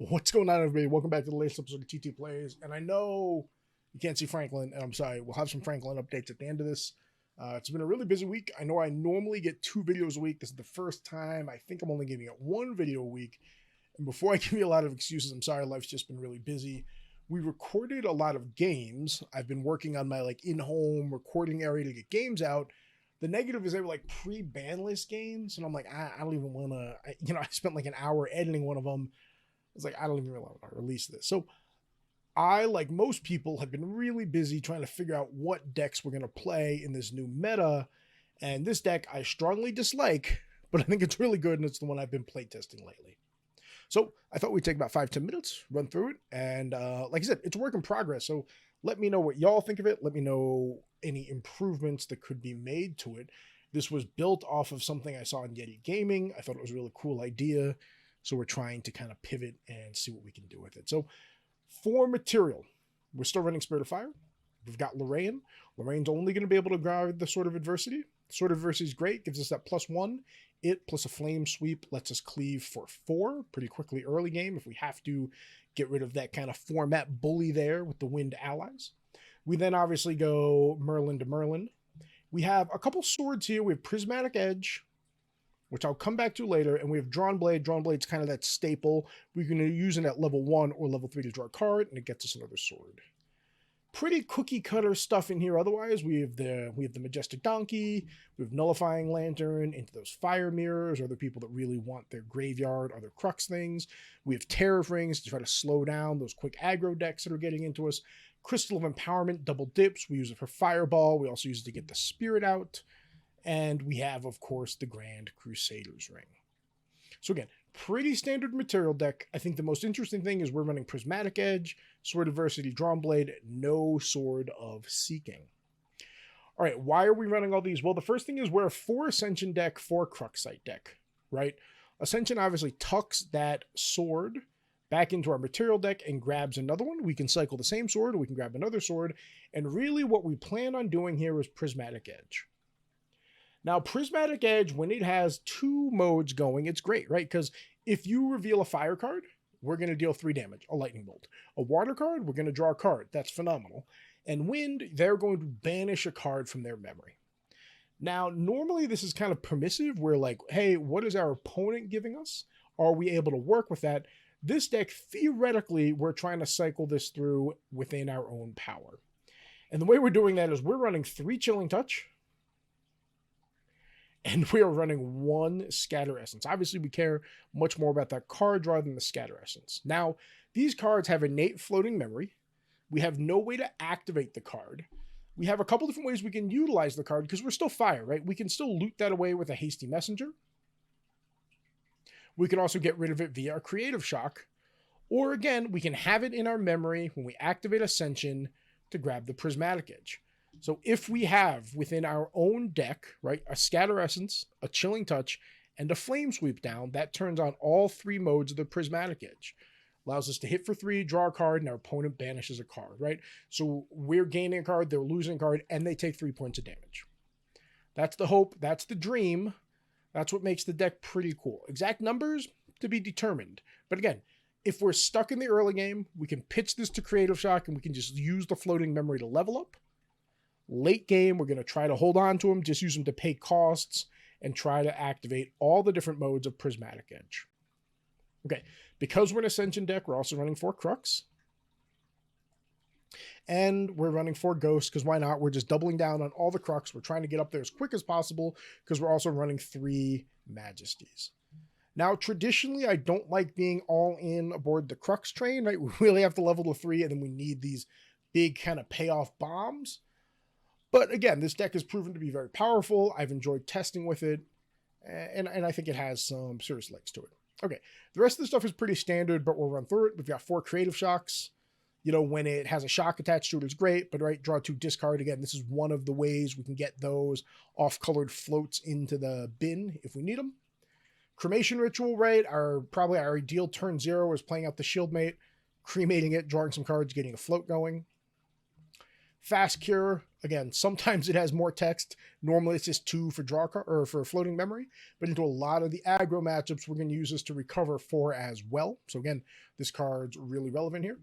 What's going on, everybody? Welcome back to the latest episode of TT Plays. And I know you can't see Franklin, and I'm sorry. We'll have some Franklin updates at the end of this. It's been a really busy week. I know I normally get 2 videos a week. This is the first time I think I'm only giving it 1 video a week. And before I give you a lot of excuses, I'm sorry. Life's just been really busy. We recorded a lot of games. I've been working on my in-home recording area to get games out. The negative is they were pre-ban list games, and I'm like, I don't even want to. I spent an hour editing one of them. It's I don't even really want to release this. So I, like most people, have been really busy trying to figure out what decks we're going to play in this new meta. And this deck I strongly dislike, but I think it's really good, and it's the one I've been playtesting lately. So I thought we'd take about 5-10 minutes, run through it. And like I said, it's a work in progress. So let me know what y'all think of it. Let me know any improvements that could be made to it. This was built off of something I saw in Yeti Gaming. I thought it was a really cool idea. So we're trying to kind of pivot and see what we can do with it. So for material, we're still running Spirit of Fire. We've got Lorraine. Lorraine's only going to be able to guard the Sword of Adversity. Sword of Adversity is great. Gives us that +1. It plus a Flame Sweep lets us cleave for 4 pretty quickly early game if we have to get rid of that kind of format bully there with the Wind allies. We then obviously go Merlin to Merlin. We have a couple swords here. We have Prismatic Edge, which I'll come back to later, and we have Drawn Blade. Drawn Blade's kind of that staple. We're going to use it at level 1 or level 3 to draw a card, and it gets us another sword. Pretty cookie cutter stuff in here otherwise. We have the Majestic Donkey, we have Nullifying Lantern, into those Fire Mirrors, or the people that really want their Graveyard or their Crux things. We have Tariff Rings to try to slow down those quick aggro decks that are getting into us. Crystal of Empowerment, double dips. We use it for Fireball. We also use it to get the Spirit out. And we have, of course, the Grand Crusader's Ring. So again, pretty standard material deck. I think the most interesting thing is we're running Prismatic Edge, Sword of Adversity, Drawn Blade, no Sword of Seeking. All right, why are we running all these? Well, the first thing is we're a 4 Ascension deck, 4 Cruxite deck, right? Ascension obviously tucks that sword back into our material deck and grabs another one. We can cycle the same sword, or we can grab another sword. And really what we plan on doing here is Prismatic Edge. Now, Prismatic Edge, when it has 2 modes going, it's great, right? Because if you reveal a fire card, we're going to deal 3 damage, a lightning bolt. A water card, we're going to draw a card. That's phenomenal. And wind, they're going to banish a card from their memory. Now, normally this is kind of permissive. We're like, hey, what is our opponent giving us? Are we able to work with that? This deck, theoretically, we're trying to cycle this through within our own power. And the way we're doing that is we're running 3 Chilling Touch, and we are running 1 Scatter Essence. Obviously, we care much more about that card draw than the Scatter Essence. Now, these cards have innate floating memory. We have no way to activate the card. We have a couple different ways we can utilize the card because we're still fire, right? We can still loot that away with a Hasty Messenger. We can also get rid of it via our Creative Shock. Or again, we can have it in our memory when we activate Ascension to grab the Prismatic Edge. So if we have within our own deck, right, a Scatter Essence, a Chilling Touch, and a Flame Sweep down, that turns on all 3 modes of the Prismatic Edge. Allows us to hit for 3, draw a card, and our opponent banishes a card, right? So we're gaining a card, they're losing a card, and they take 3 points of damage. That's the hope, that's the dream. That's what makes the deck pretty cool. Exact numbers to be determined. But again, if we're stuck in the early game, we can pitch this to Creative Shock, and we can just use the floating memory to level up. Late game, we're going to try to hold on to them, just use them to pay costs, and try to activate all the different modes of Prismatic Edge. Okay, because we're an Ascension deck, we're also running 4 Crux. And we're running 4 Ghosts, because why not? We're just doubling down on all the Crux. We're trying to get up there as quick as possible, because we're also running 3 Majesties. Now, traditionally, I don't like being all in aboard the Crux train, right? We really have to level to 3, and then we need these big kind of payoff bombs. But again, this deck has proven to be very powerful. I've enjoyed testing with it, and I think it has some serious legs to it. Okay, the rest of the stuff is pretty standard, but we'll run through it. We've got 4 Creative Shocks. You know, when it has a shock attached to it, it's great, but right, draw 2, discard. Again, this is one of the ways we can get those off-colored floats into the bin if we need them. Cremation Ritual, right, probably our ideal turn 0 is playing out the Shieldmate, cremating it, drawing some cards, getting a float going. Fast Cure, again, sometimes it has more text. Normally it's just 2 for draw card or for floating memory, but into a lot of the aggro matchups, we're going to use this to recover 4 as well. So again, this card's really relevant here.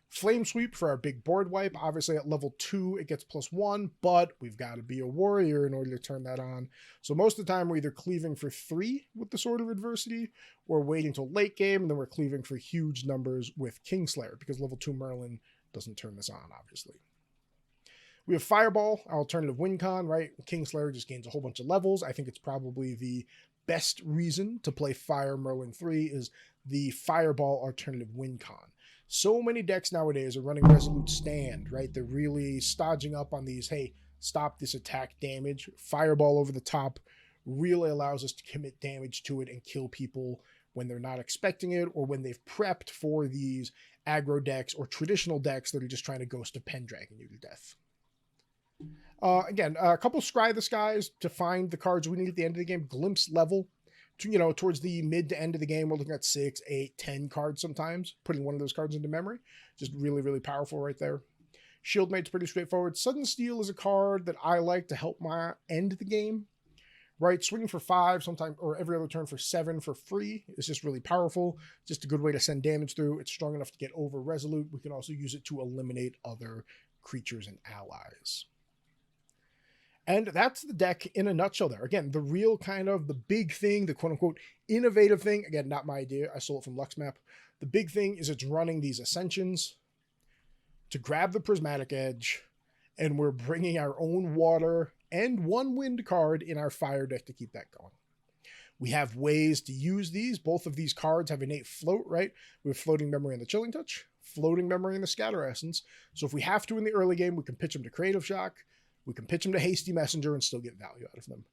Flame Sweep for our big board wipe. Obviously at level 2, it gets +1, but we've got to be a warrior in order to turn that on. So most of the time we're either cleaving for 3 with the Sword of Adversity, or waiting till late game, and then we're cleaving for huge numbers with Kingslayer, because level 2 Merlin doesn't turn this on, obviously. We have Fireball, our alternative win con, right? Kingslayer just gains a whole bunch of levels. I think it's probably the best reason to play Fire Merlin 3 is the Fireball alternative win con. So many decks nowadays are running Resolute Stand, right? They're really stodging up on these, hey, stop this attack damage. Fireball over the top really allows us to commit damage to it and kill people when they're not expecting it, or when they've prepped for these aggro decks or traditional decks that are just trying to Ghost of Pendragon you to death. Again, a couple Scry the Skies to find the cards we need at the end of the game. Glimpse level, towards the mid to end of the game, we're looking at 6, 8, 10 cards sometimes. Putting one of those cards into memory, just really, really powerful right there. Shieldmate's pretty straightforward. Sudden Steal is a card that I like to help my end the game. Right, swinging for 5 sometime, or every other turn for 7 for free is just really powerful. Just a good way to send damage through. It's strong enough to get over Resolute. We can also use it to eliminate other creatures and allies. And that's the deck in a nutshell there. Again, the real kind of the big thing, the quote-unquote innovative thing, again, not my idea, I stole it from LuxMap. The big thing is it's running these Ascensions to grab the Prismatic Edge, and we're bringing our own water and 1 wind card in our fire deck to keep that going. We have ways to use these. Both of these cards have innate float, right? We have Floating Memory and the Chilling Touch, Floating Memory and the Scatter Essence. So if we have to in the early game, we can pitch them to Creative Shock, we can pitch them to Hasty Messenger and still get value out of them.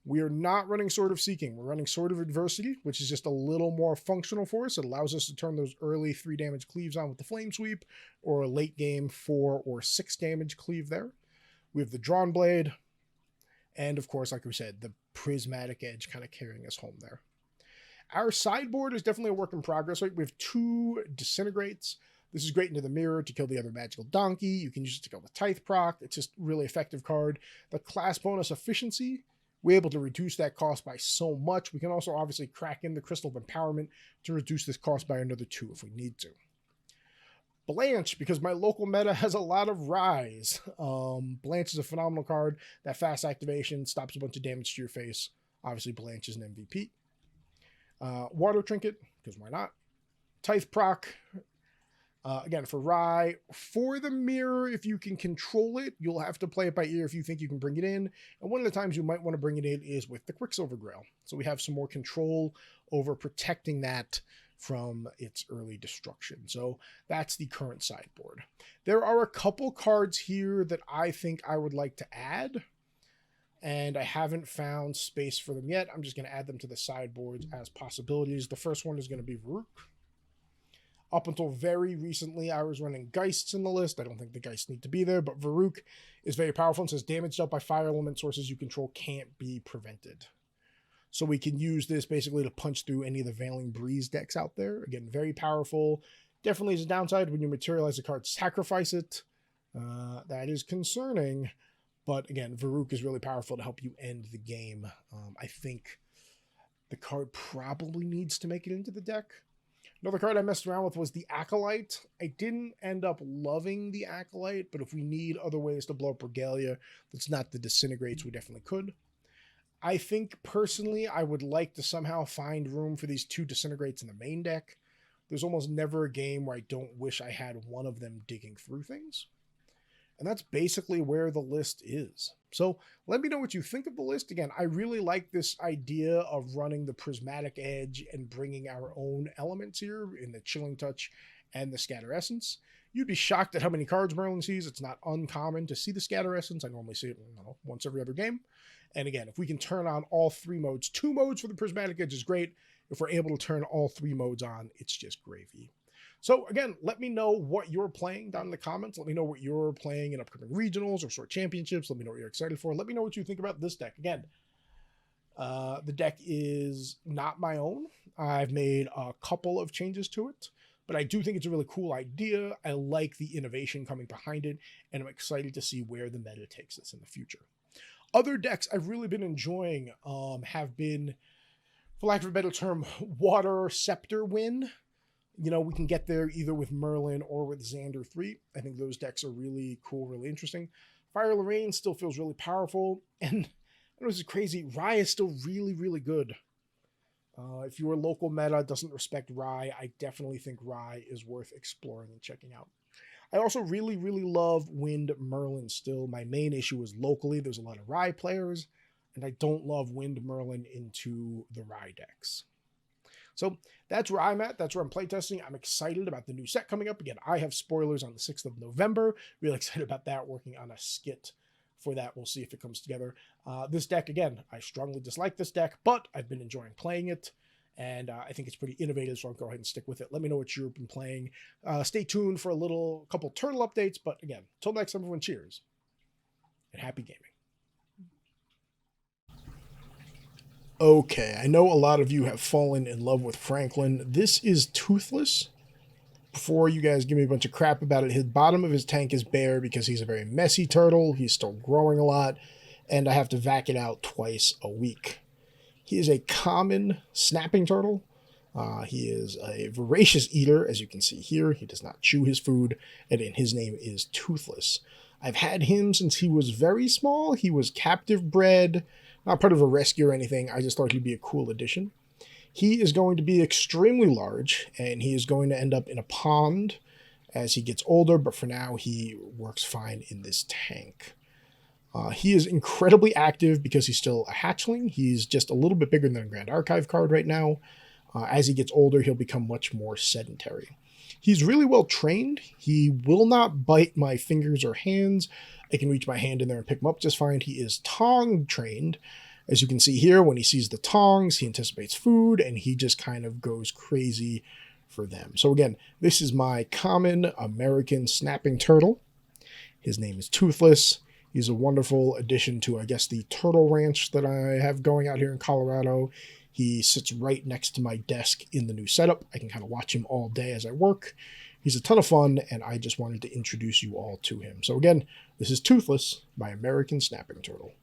We are not running Sword of Seeking. We're running Sword of Adversity, which is just a little more functional for us. It allows us to turn those early 3 damage cleaves on with the Flame Sweep, or a late game 4 or 6 damage cleave there. We have the Drawn Blade, and of course, like we said, the Prismatic Edge kind of carrying us home there. Our sideboard is definitely a work in progress, right? We have 2 Disintegrates. This is great into the mirror to kill the other magical donkey. You can use it to kill the Tithe proc. It's just a really effective card. The class bonus efficiency, we're able to reduce that cost by so much. We can also obviously crack in the Crystal of Empowerment to reduce this cost by another 2 if we need to. Blanche, because my local meta has a lot of Rise. Blanche is a phenomenal card. That fast activation stops a bunch of damage to your face. Obviously, Blanche is an MVP. Water Trinket, because why not? Tithe proc. Again, for Rye, for the mirror, if you can control it, you'll have to play it by ear if you think you can bring it in. And one of the times you might want to bring it in is with the Quicksilver Grail. So we have some more control over protecting that from its early destruction. So that's the current sideboard. There are a couple cards here that I think I would like to add, and I haven't found space for them yet. I'm just going to add them to the sideboards as possibilities. The first one is going to be Varuk. Up until very recently, I was running Geists in the list. I don't think the Geists need to be there, but Varuk is very powerful and says damage dealt by fire element sources you control can't be prevented. So we can use this basically to punch through any of the Veiling Breeze decks out there. Again, very powerful. Definitely is a downside when you materialize a card, sacrifice it. That is concerning. But again, Varuk is really powerful to help you end the game. I think the card probably needs to make it into the deck. Another card I messed around with was the Acolyte. I didn't end up loving the Acolyte, but if we need other ways to blow up Regalia that's not the Disintegrates, we definitely could. I think, personally, I would like to somehow find room for these 2 Disintegrates in the main deck. There's almost never a game where I don't wish I had one of them digging through things. And that's basically where the list is. So let me know what you think of the list. Again, I really like this idea of running the Prismatic Edge and bringing our own elements here in the Chilling Touch and the Scatter Essence. You'd be shocked at how many cards Merlin sees. It's not uncommon to see the Scatter Essence. I normally see it once every other game. And again, if we can turn on all 3 modes, 2 modes for the Prismatic Edge is great. If we're able to turn all 3 modes on, it's just gravy. So again, let me know what you're playing down in the comments. Let me know what you're playing in upcoming regionals or sort championships. Let me know what you're excited for. Let me know what you think about this deck. Again, the deck is not my own. I've made a couple of changes to it, but I do think it's a really cool idea. I like the innovation coming behind it, and I'm excited to see where the meta takes this in the future. Other decks I've really been enjoying have been, for lack of a better term, Water Scepter Win. We can get there either with Merlin or with Xander 3. I think those decks are really cool, really interesting. Fire Lorraine still feels really powerful, and I know this is crazy, Rye is still really, really good. If your local meta doesn't respect Rye, I definitely think Rye is worth exploring and checking out. I also really, really love Wind Merlin still. My main issue is locally, there's a lot of Rye players, and I don't love Wind Merlin into the Rye decks. So that's where I'm at. That's where I'm playtesting. I'm excited about the new set coming up. Again, I have spoilers on the 6th of November. Really excited about that. Working on a skit for that. We'll see if it comes together. This deck, again, I strongly dislike this deck, but I've been enjoying playing it. And I think it's pretty innovative, so I'll go ahead and stick with it. Let me know what you've been playing. Stay tuned for a couple turtle updates. But again, until next time, everyone, cheers and happy gaming. Okay, I know a lot of you have fallen in love with Franklin. This is Toothless. Before you guys give me a bunch of crap about it, his bottom of his tank is bare because he's a very messy turtle. He's still growing a lot, and I have to vac it out twice a week. He is a common snapping turtle. He is a voracious eater, as you can see here. He does not chew his food, and his name is Toothless. I've had him since he was very small. He was captive bred, not part of a rescue or anything. I just thought he'd be a cool addition. He is going to be extremely large, and he is going to end up in a pond as he gets older, but for now he works fine in this tank. He is incredibly active because he's still a hatchling. He's just a little bit bigger than a Grand Archive card right now. As he gets older, he'll become much more sedentary. He's really well trained. He will not bite my fingers or hands. I can reach my hand in there and pick him up just fine. He is tong trained. As you can see here, when he sees the tongs, he anticipates food, and he just kind of goes crazy for them. So again, this is my common American snapping turtle. His name is Toothless. He's a wonderful addition to, I guess, the turtle ranch that I have going out here in Colorado. He sits right next to my desk in the new setup. I can kind of watch him all day as I work. He's a ton of fun, and I just wanted to introduce you all to him. So again, this is Toothless, my American snapping turtle.